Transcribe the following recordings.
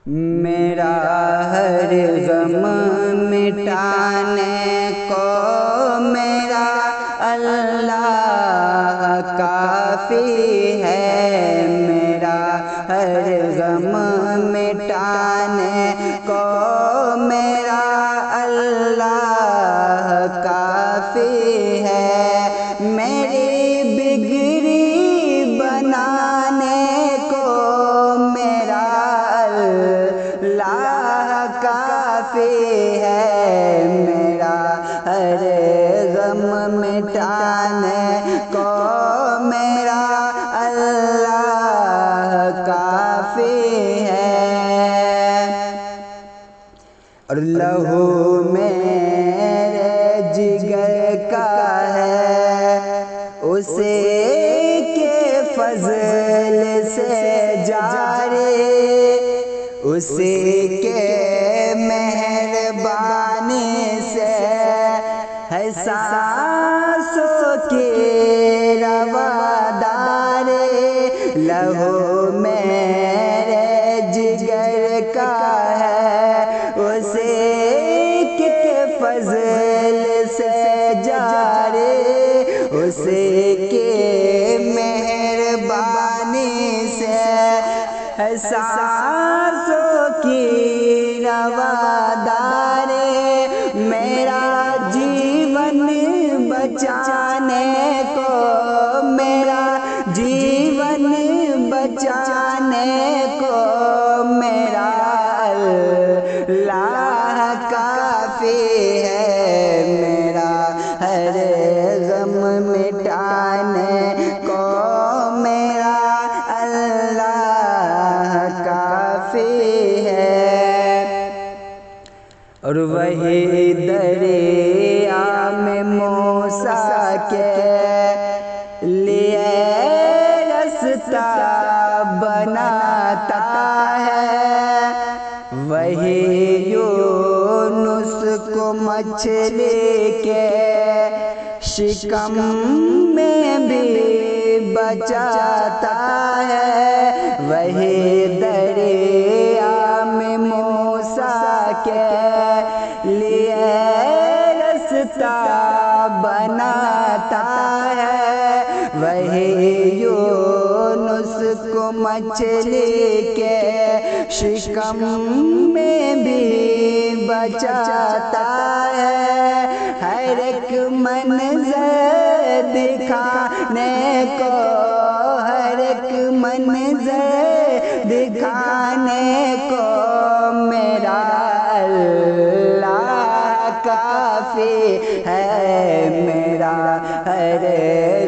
میرا ہر غم مٹانے کو میرا اللہ کافی ہے، میرا ہر غم مٹانے کو میرا اللہ کافی ہے، میری بگڑی بنانے کو میرا اللہ کافی ہے، میرا ہر غم مٹانے کو میرا اللہ کافی ہے، اور لہو میرے جگر کا ہے، اسے کے فضل سے جاری، اسی کے مہربانی سے ہے سانسوں کی رواداری، لہو میرے جگر کا ہے، اسی کے فضل سے جاری، اسی کی مہربانی سے ہے سانسوں کی رواداری، میرا جیون بچانے کو میرا جیون بچانے کو میرا اللہ کافی ہے، میرا ہر غم مٹانے کو میرا اللہ کافی ہے، اور وہی دریا میں موسیٰ کے لیے رستہ بناتا ہے، وہی یونس کو مچھلی کے شکم میں بھی بچاتا ہے، وہی دریا میں موسیٰ کے لیے رستہ بناتا ہے، وہی یونس کو مچھلی کے شکم میں بھی بچاتا ہے، ہر ایک منظر دکھانے کو ہر ایک منظر دکھانے کو میرا اللہ کافی ہے، میرا ہر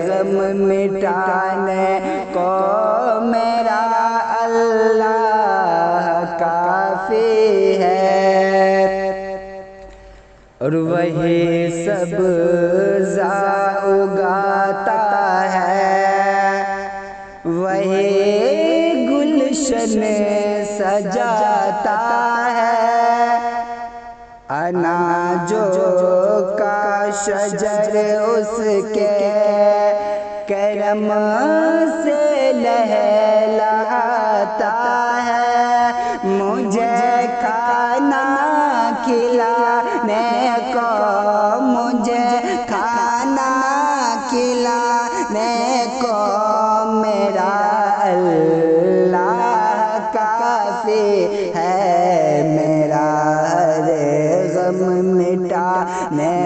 غم مٹانے کو میرا اللہ کافی ہے، اور وہی سبزہ اگاتا ہے، وہی گلشن سجاتا ہے، اناجوں کا شجر اس کے کرم سے لہلہاتا ہے، مجھے کھانا کھلانے کو مجھے کھانا کھلانے کو میرا اللہ کافی ہے، میرا ہر غم مٹانے